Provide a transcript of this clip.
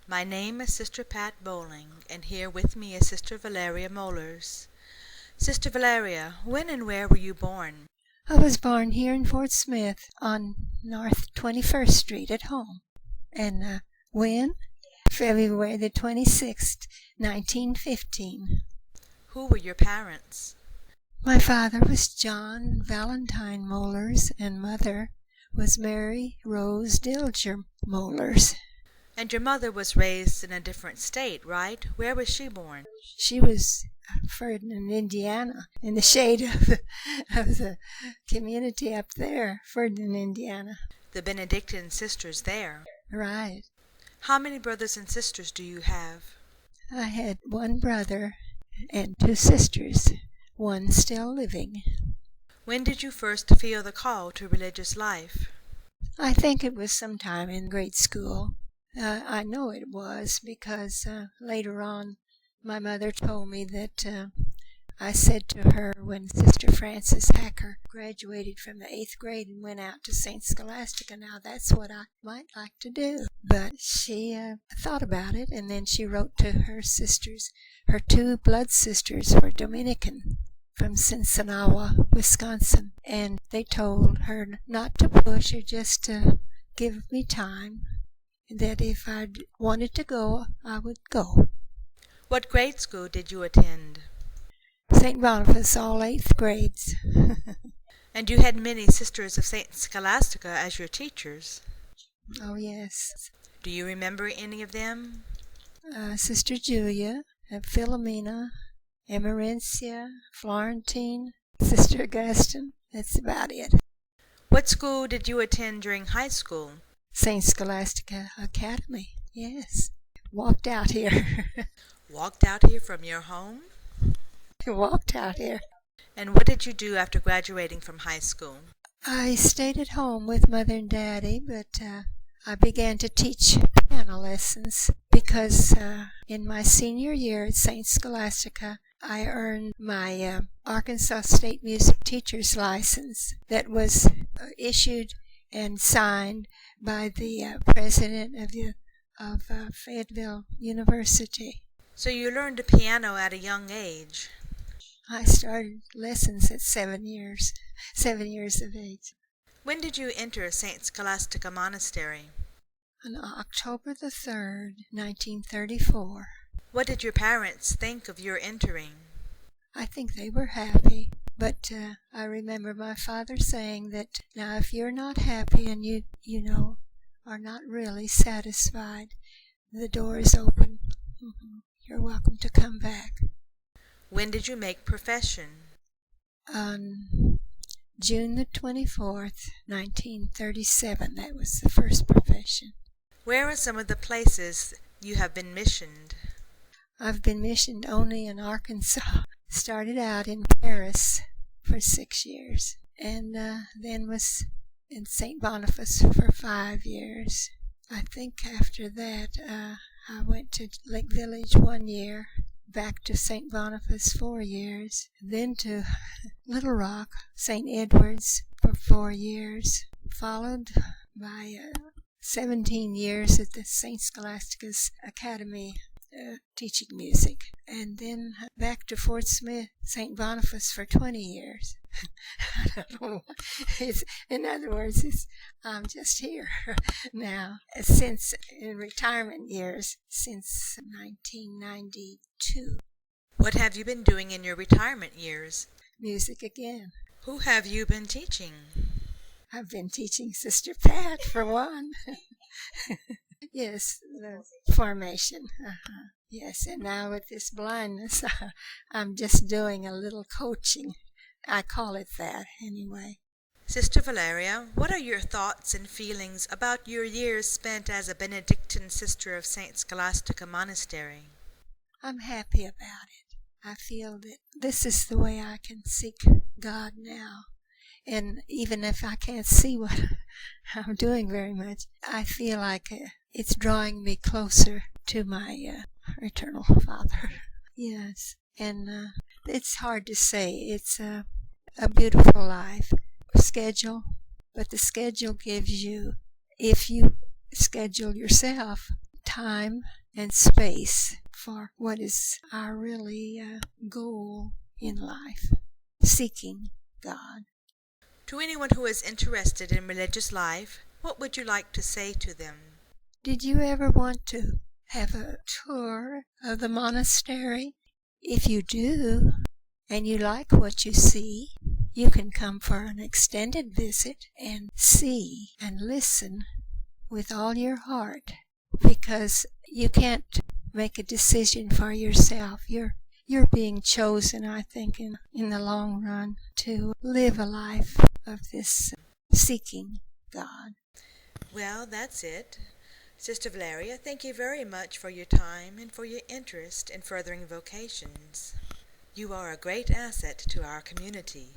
My name is Sister Pat Bowling, and here with me is Sister Valeria Moellers. Sister Valeria, when and where were you born? I was born here in Fort Smith on North 21st Street at home. And when? February the 26th, 1915. Who were your parents? My father was John Valentine Moellers, and mother was Mary Rose Dilger Moellers. And your mother was raised in a different state, right? Where was she born? She was Ferdinand, Indiana, in the shade of the community up there, Ferdinand, Indiana. The Benedictine sisters there. Right. How many brothers and sisters do you have? I had one brother and two sisters, one still living. When did you first feel the call to religious life? I think it was sometime in grade school. I know it was because later on my mother told me that I said to her when Sister Frances Hacker graduated from the 8th grade and went out to St. Scholastica, now that's what I might like to do. But she thought about it, and then she wrote to her sisters. Her two blood sisters were Dominican from Cincinnati, Wisconsin, and they told her not to push her, just to give me time, that if I wanted to go, I would go. What grade school did you attend? St. Boniface, all 8th grades. And you had many sisters of St. Scholastica as your teachers. Oh, yes. Do you remember any of them? Sister Julia, Philomena, Emerencia, Florentine, Sister Augustine. That's about it. What school did you attend during high school? St. Scholastica Academy, yes. Walked out here. Walked out here from your home? Walked out here. And what did you do after graduating from high school? I stayed at home with Mother and Daddy, but I began to teach piano lessons because in my senior year at St. Scholastica, I earned my Arkansas State Music Teacher's License that was issued and signed by the president of Fayetteville University. So you learned the piano at a young age. I started lessons at 7 years of age. When did you enter St. Scholastica Monastery? On October the 3rd, 1934. What did your parents think of your entering? I think they were happy, but I remember my father saying that, now if you're not happy and you are not really satisfied, the door is open. You're welcome to come back. When did you make profession? On June the 24th, 1937. That was the first profession. Where are some of the places you have been missioned? I've been missioned only in Arkansas. Started out in Paris for 6 years, and then was in St. Boniface for 5 years. I think after that I went to Lake Village 1 year, back to St. Boniface 4 years, then to Little Rock, St. Edward's for 4 years, followed by 17 years at the St. Scholastica's Academy teaching music, and then back to Fort Smith, St. Boniface for 20 years. I don't know. In other words, I'm just here now, since in retirement years, since 1992. What have you been doing in your retirement years? Music again. Who have you been teaching? I've been teaching Sister Pat, for one. Yes, the formation. Yes, and now with this blindness, I'm just doing a little coaching. I call it that, anyway. Sister Valeria, what are your thoughts and feelings about your years spent as a Benedictine sister of St. Scholastica Monastery? I'm happy about it. I feel that this is the way I can seek God now. And even if I can't see what I'm doing very much, I feel like it's drawing me closer to my eternal Father. Yes, and it's hard to say. It's a beautiful life. Schedule, but the schedule gives you, if you schedule yourself, time and space for what is our really goal in life, seeking God. To anyone who is interested in religious life, what would you like to say to them? Did you ever want to have a tour of the monastery? If you do, and you like what you see, you can come for an extended visit and see and listen with all your heart, because you can't make a decision for yourself. You're being chosen, I think, in the long run to live a life of this seeking God. Well, that's it. Sister Valeria, thank you very much for your time and for your interest in furthering vocations. You are a great asset to our community.